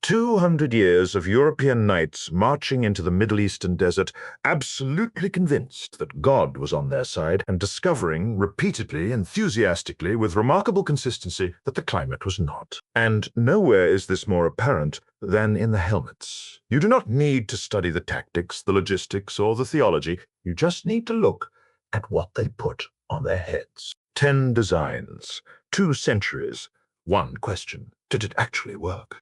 200 years of European knights marching into the Middle Eastern desert, absolutely convinced that God was on their side, and discovering repeatedly, enthusiastically, with remarkable consistency, that the climate was not. And nowhere is this more apparent than in the helmets. You do not need to study the tactics, the logistics, or the theology. You just need to look at what they put on their heads. 10 designs, 2 centuries, 1 question. Did it actually work?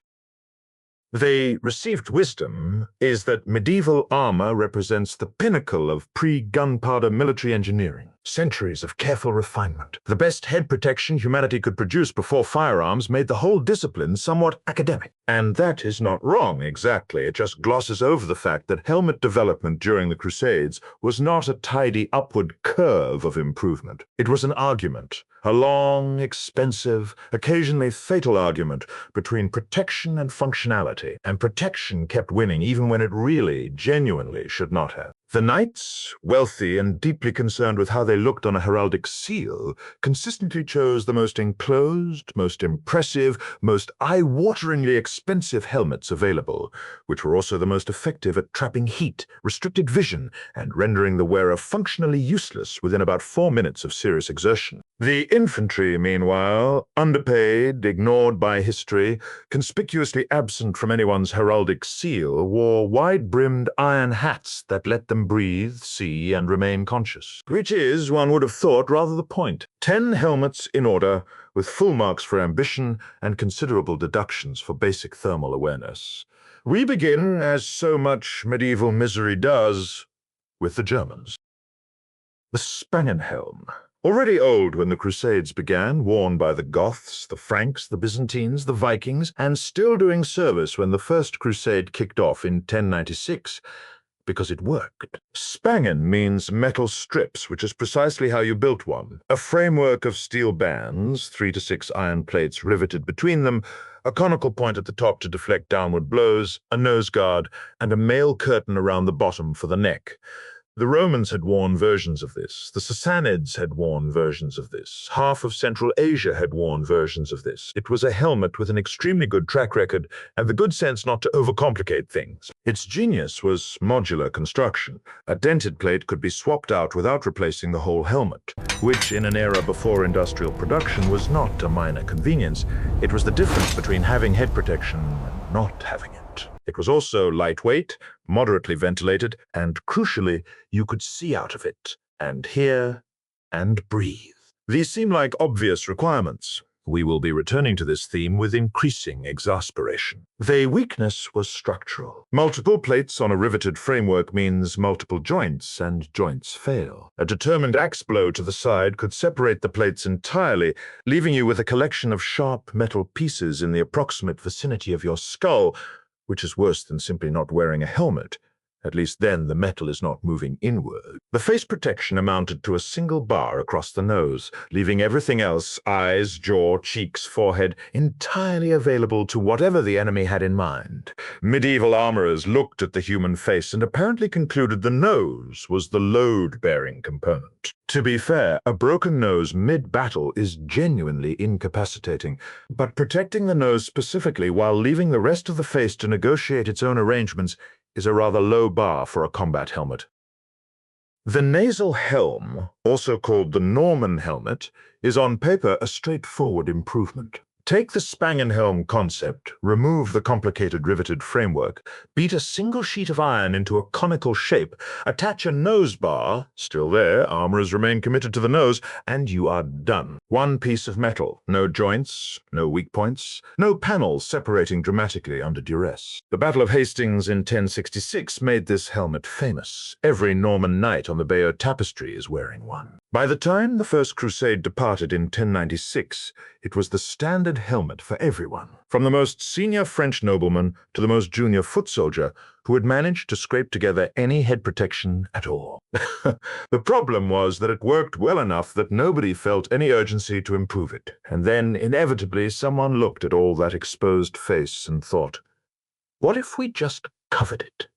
The received wisdom is that medieval armor represents the pinnacle of pre-gunpowder military engineering. Centuries of careful refinement. The best head protection humanity could produce before firearms made the whole discipline somewhat academic. And that is not wrong, exactly. It just glosses over the fact that helmet development during the Crusades was not a tidy upward curve of improvement. It was an argument, a long, expensive, occasionally fatal argument between protection and functionality, and protection kept winning even when it really, genuinely should not have. The knights, wealthy and deeply concerned with how they looked on a heraldic seal, consistently chose the most enclosed, most impressive, most eye-wateringly expensive helmets available, which were also the most effective at trapping heat, restricted vision, and rendering the wearer functionally useless within about 4 minutes of serious exertion. The infantry, meanwhile, underpaid, ignored by history, conspicuously absent from anyone's heraldic seal, wore wide-brimmed iron hats that let them breathe, see, and remain conscious. Which is, one would have thought, rather the point. 10 helmets in order, with full marks for ambition and considerable deductions for basic thermal awareness. We begin, as so much medieval misery does, with the Germans. The Spangenhelm. Already old when the Crusades began, worn by the Goths, the Franks, the Byzantines, the Vikings, and still doing service when the First Crusade kicked off in 1096, because it worked. Spangen means metal strips, which is precisely how you built one. A framework of steel bands, 3 to 6 iron plates riveted between them, a conical point at the top to deflect downward blows, a nose guard, and a mail curtain around the bottom for the neck. The Romans had worn versions of this. The Sassanids had worn versions of this. Half of Central Asia had worn versions of this. It was a helmet with an extremely good track record and the good sense not to overcomplicate things. Its genius was modular construction. A dented plate could be swapped out without replacing the whole helmet, which in an era before industrial production was not a minor convenience. It was the difference between having head protection and not having it. It was also lightweight, moderately ventilated, and crucially, you could see out of it, and hear, and breathe. These seem like obvious requirements. We will be returning to this theme with increasing exasperation. Their weakness was structural. Multiple plates on a riveted framework means multiple joints, and joints fail. A determined axe blow to the side could separate the plates entirely, leaving you with a collection of sharp metal pieces in the approximate vicinity of your skull, which is worse than simply not wearing a helmet. At least then the metal is not moving inward. The face protection amounted to a single bar across the nose, leaving everything else, eyes, jaw, cheeks, forehead, entirely available to whatever the enemy had in mind. Medieval armourers looked at the human face and apparently concluded the nose was the load-bearing component. To be fair, a broken nose mid-battle is genuinely incapacitating, but protecting the nose specifically while leaving the rest of the face to negotiate its own arrangements is a rather low bar for a combat helmet. The Nasal Helm, also called the Norman helmet, is on paper a straightforward improvement. Take the Spangenhelm concept, remove the complicated riveted framework, beat a single sheet of iron into a conical shape, attach a nose bar, still there, armourers remain committed to the nose, and you are done. One piece of metal, no joints, no weak points, no panels separating dramatically under duress. The Battle of Hastings in 1066 made this helmet famous. Every Norman knight on the Bayeux tapestry is wearing one. By the time the First Crusade departed in 1096, it was the standard helmet for everyone, from the most senior French nobleman to the most junior foot soldier who had managed to scrape together any head protection at all. The problem was that it worked well enough that nobody felt any urgency to improve it. And then, inevitably, someone looked at all that exposed face and thought, what if we just covered it?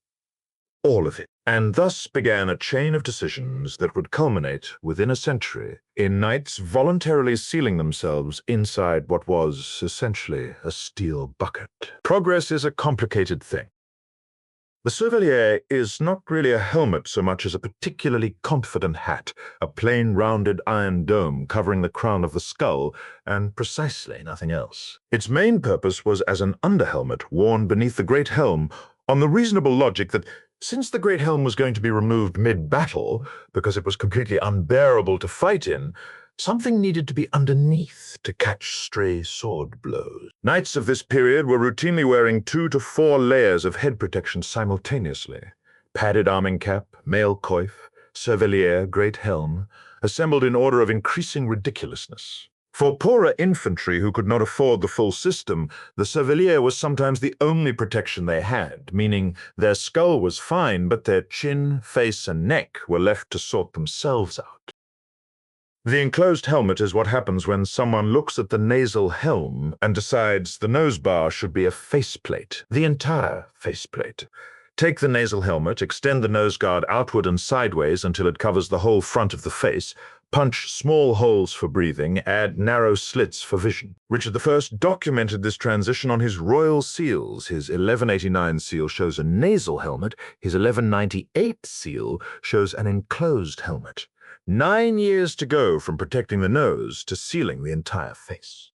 All of it. And thus began a chain of decisions that would culminate within a century in knights voluntarily sealing themselves inside what was essentially a steel bucket. Progress is a complicated thing. The cervellière is not really a helmet so much as a particularly confident hat, a plain rounded iron dome covering the crown of the skull, and precisely nothing else. Its main purpose was as an underhelmet worn beneath the Great Helm, on the reasonable logic that since the Great Helm was going to be removed mid-battle, because it was completely unbearable to fight in, something needed to be underneath to catch stray sword blows. Knights of this period were routinely wearing 2 to 4 layers of head protection simultaneously. Padded arming cap, mail coif, cervellière, Great Helm, assembled in order of increasing ridiculousness. For poorer infantry who could not afford the full system, the cervellière was sometimes the only protection they had, meaning their skull was fine, but their chin, face, and neck were left to sort themselves out. The enclosed helmet is what happens when someone looks at the nasal helm and decides the nose bar should be a faceplate, the entire faceplate. Take the nasal helmet, extend the nose guard outward and sideways until it covers the whole front of the face, punch small holes for breathing, add narrow slits for vision. Richard I documented this transition on his royal seals. His 1189 seal shows a nasal helmet, his 1198 seal shows an enclosed helmet. 9 years to go from protecting the nose to sealing the entire face.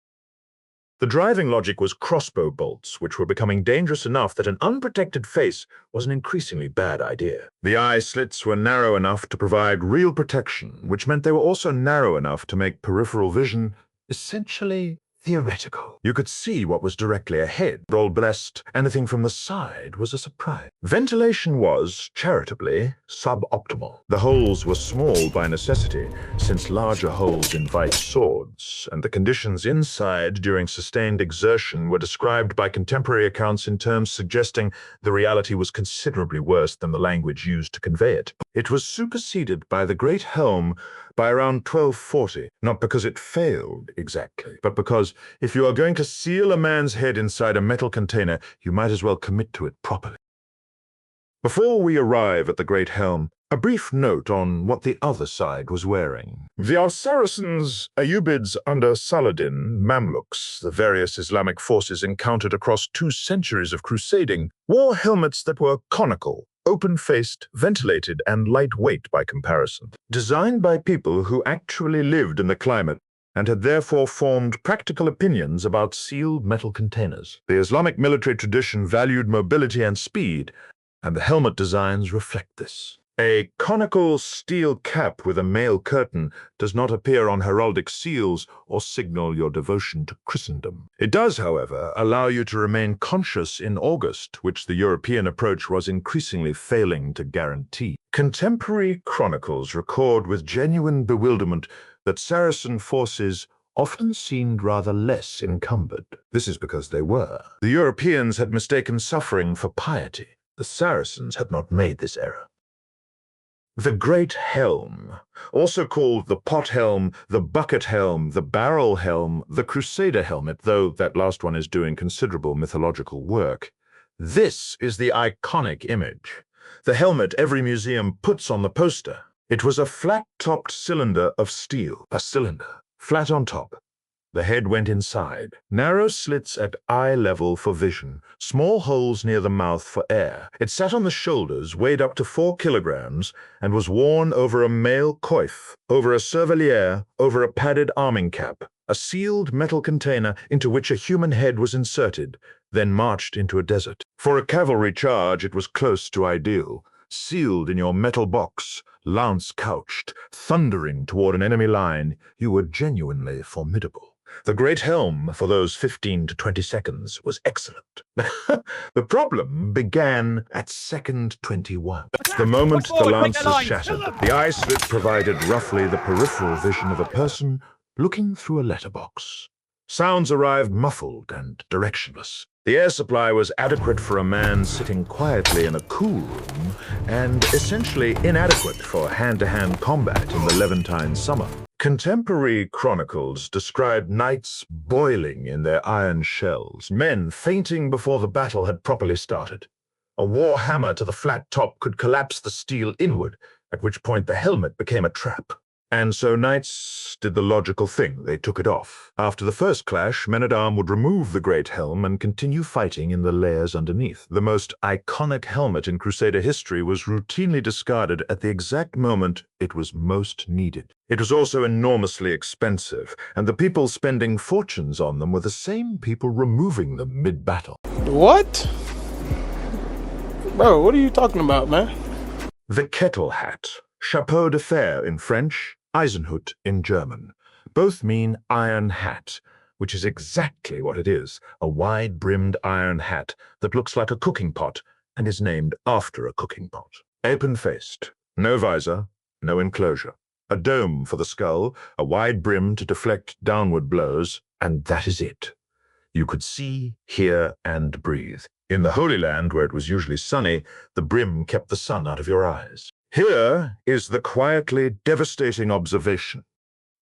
The driving logic was crossbow bolts, which were becoming dangerous enough that an unprotected face was an increasingly bad idea. The eye slits were narrow enough to provide real protection, which meant they were also narrow enough to make peripheral vision essentially theoretical. You could see what was directly ahead. All blessed, anything from the side was a surprise. Ventilation was, charitably, suboptimal. The holes were small by necessity, since larger holes invite swords, and the conditions inside during sustained exertion were described by contemporary accounts in terms suggesting the reality was considerably worse than the language used to convey it. It was superseded by the Great Helm by around 1240, not because it failed exactly, but because if you are going to seal a man's head inside a metal container, you might as well commit to it properly. Before we arrive at the Great Helm, a brief note on what the other side was wearing. The Saracens, Ayyubids under Saladin, Mamluks, the various Islamic forces encountered across 2 centuries of crusading, wore helmets that were conical, open-faced, ventilated, and lightweight by comparison. Designed by people who actually lived in the climate and had therefore formed practical opinions about sealed metal containers. The Islamic military tradition valued mobility and speed, and the helmet designs reflect this. A conical steel cap with a mail curtain does not appear on heraldic seals or signal your devotion to Christendom. It does, however, allow you to remain conscious in August, which the European approach was increasingly failing to guarantee. Contemporary chronicles record with genuine bewilderment that Saracen forces often seemed rather less encumbered. This is because they were. The Europeans had mistaken suffering for piety. The Saracens had not made this error. The Great Helm, also called the pot helm, the bucket helm, the barrel helm, the Crusader helmet, though that last one is doing considerable mythological work. This is the iconic image. The helmet every museum puts on the poster. It was a flat-topped cylinder of steel, a cylinder, flat on top. The head went inside. Narrow slits at eye level for vision, small holes near the mouth for air. It sat on the shoulders, weighed up to 4 kilograms, and was worn over a mail coif, over a cervellière, over a padded arming cap, a sealed metal container into which a human head was inserted, then marched into a desert. For a cavalry charge, it was close to ideal. Sealed in your metal box, lance couched, thundering toward an enemy line, you were genuinely formidable. The Great Helm, for those 15 to 20 seconds, was excellent. The problem began at second 21. The moment the lances shattered, the eye slit provided roughly the peripheral vision of a person looking through a letterbox. Sounds arrived muffled and directionless. The air supply was adequate for a man sitting quietly in a cool room, and essentially inadequate for hand-to-hand combat in the Levantine summer. Contemporary chronicles described knights boiling in their iron shells, men fainting before the battle had properly started. A war hammer to the flat top could collapse the steel inward, at which point the helmet became a trap. And so knights did the logical thing. They took it off. After the first clash, men-at-arms would remove the Great Helm and continue fighting in the layers underneath. The most iconic helmet in Crusader history was routinely discarded at the exact moment it was most needed. It was also enormously expensive, and the people spending fortunes on them were the same people removing them mid-battle. What? Bro, what are you talking about, man? The Kettle hat, chapeau de fer in French, Eisenhut in German. Both mean iron hat, which is exactly what it is, a wide-brimmed iron hat that looks like a cooking pot and is named after a cooking pot. Open-faced, no visor, no enclosure. A dome for the skull, a wide brim to deflect downward blows, and that is it. You could see, hear, and breathe. In the Holy Land, where it was usually sunny, the brim kept the sun out of your eyes. Here is the quietly devastating observation.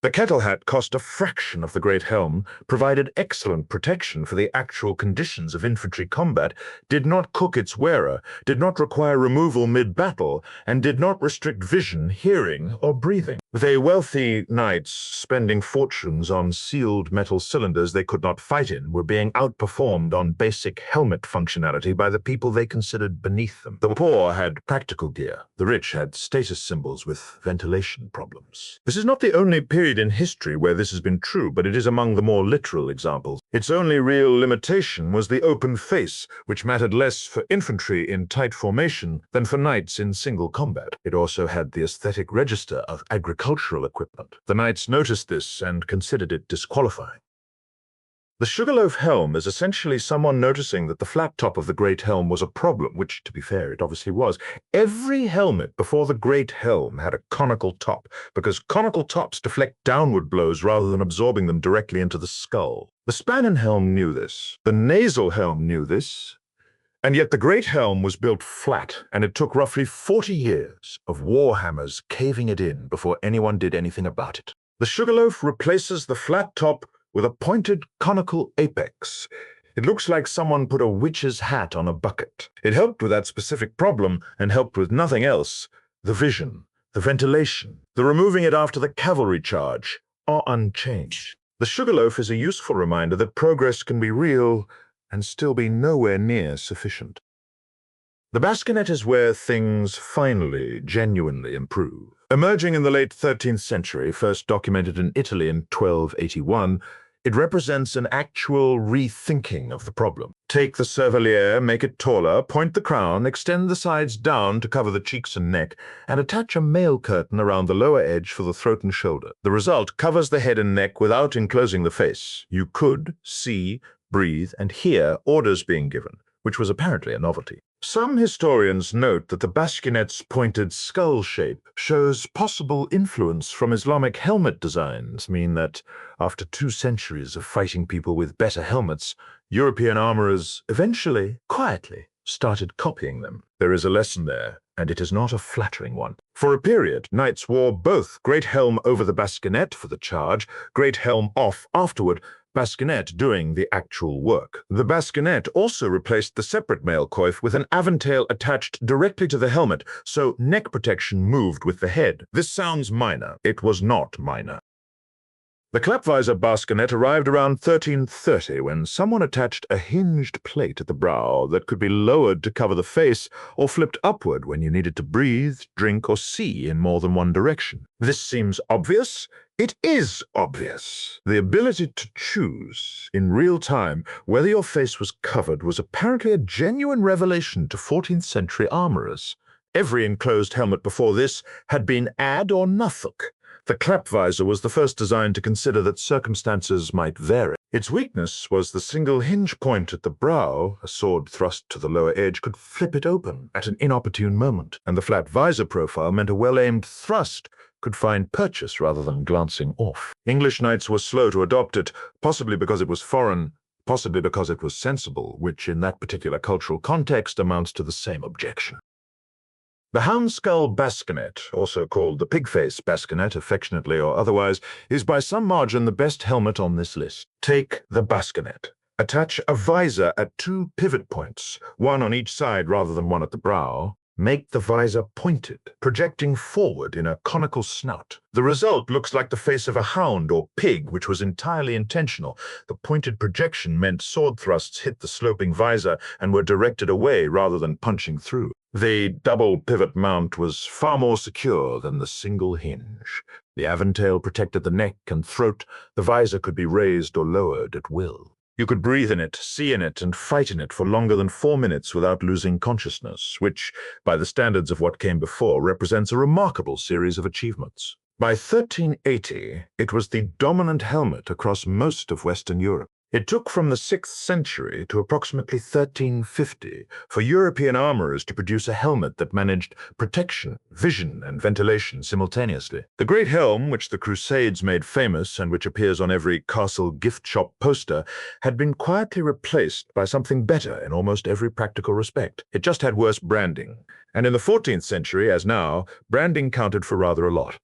The Kettle hat cost a fraction of the Great Helm, provided excellent protection for the actual conditions of infantry combat, did not cook its wearer, did not require removal mid-battle, and did not restrict vision, hearing, or breathing. They wealthy knights, spending fortunes on sealed metal cylinders they could not fight in, were being outperformed on basic helmet functionality by the people they considered beneath them. The poor had practical gear. The rich had status symbols with ventilation problems. This is not the only period in history where this has been true, but it is among the more literal examples. Its only real limitation was the open face, which mattered less for infantry in tight formation than for knights in single combat. It also had the aesthetic register of agricultural equipment. The knights noticed this and considered it disqualifying. The Sugar Loaf Helm is essentially someone noticing that the flat top of the Great Helm was a problem, which, to be fair, it obviously was. Every helmet before the Great Helm had a conical top, because conical tops deflect downward blows rather than absorbing them directly into the skull. The Spangenhelm knew this. The Nasal Helm knew this. And yet the Great Helm was built flat, and it took roughly 40 years of warhammers caving it in before anyone did anything about it. The Sugarloaf replaces the flat top with a pointed conical apex. It looks like someone put a witch's hat on a bucket. It helped with that specific problem and helped with nothing else. The vision, the ventilation, the removing it after the cavalry charge are unchanged. The Sugarloaf is a useful reminder that progress can be real and still be nowhere near sufficient. The Bascinet is where things finally, genuinely improve. Emerging in the late 13th century, first documented in Italy in 1281, it represents an actual rethinking of the problem. Take the cervellière, make it taller, point the crown, extend the sides down to cover the cheeks and neck, and attach a mail curtain around the lower edge for the throat and shoulder. The result covers the head and neck without enclosing the face. You could see, breathe, and hear orders being given, which was apparently a novelty. Some historians note that the Bascinet's pointed skull shape shows possible influence from Islamic helmet designs, mean that after 2 centuries of fighting people with better helmets, European armourers eventually, quietly, started copying them. There is a lesson there, and it is not a flattering one. For a period, knights wore both Great Helm over the Bascinet for the charge, Great Helm off afterward, Bascinet doing the actual work. The Bascinet also replaced the separate mail coif with an aventail attached directly to the helmet, so neck protection moved with the head. This sounds minor. It was not minor. The Klappvisor Bascinet arrived around 1330 when someone attached a hinged plate at the brow that could be lowered to cover the face or flipped upward when you needed to breathe, drink, or see in more than one direction. This seems obvious. It is obvious. The ability to choose, in real time, whether your face was covered was apparently a genuine revelation to 14th century armourers. Every enclosed helmet before this had been ad or nothing. The Klappvisor was the first design to consider that circumstances might vary. Its weakness was the single hinge point at the brow. A sword thrust to the lower edge could flip it open at an inopportune moment, and the flat visor profile meant a well-aimed thrust could find purchase rather than glancing off. English knights were slow to adopt it, possibly because it was foreign, possibly because it was sensible, which in that particular cultural context amounts to the same objection. The Hounskull Bascinet, also called the pig-face Bascinet affectionately or otherwise, is by some margin the best helmet on this list. Take the Bascinet. Attach a visor at 2 pivot points, one on each side rather than one at the brow. Make the visor pointed, projecting forward in a conical snout. The result looks like the face of a hound or pig, which was entirely intentional. The pointed projection meant sword thrusts hit the sloping visor and were directed away rather than punching through. The double pivot mount was far more secure than the single hinge. The aventail protected the neck and throat. The visor could be raised or lowered at will. You could breathe in it, see in it, and fight in it for longer than 4 minutes without losing consciousness, which, by the standards of what came before, represents a remarkable series of achievements. By 1380, it was the dominant helmet across most of Western Europe. It took from the 6th century to approximately 1350 for European armourers to produce a helmet that managed protection, vision, and ventilation simultaneously. The Great Helm, which the Crusades made famous and which appears on every castle gift shop poster, had been quietly replaced by something better in almost every practical respect. It just had worse branding. And in the 14th century, as now, branding counted for rather a lot.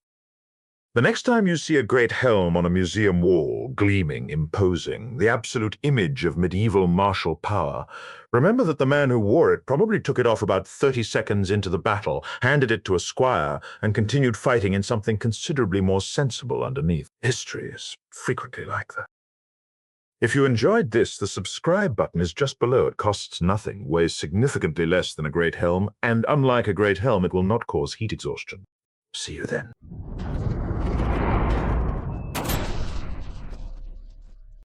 The next time you see a great helm on a museum wall, gleaming, imposing, the absolute image of medieval martial power, remember that the man who wore it probably took it off about 30 seconds into the battle, handed it to a squire, and continued fighting in something considerably more sensible underneath. History is frequently like that. If you enjoyed this, the subscribe button is just below. It costs nothing, weighs significantly less than a great helm, and unlike a great helm, it will not cause heat exhaustion. See you then.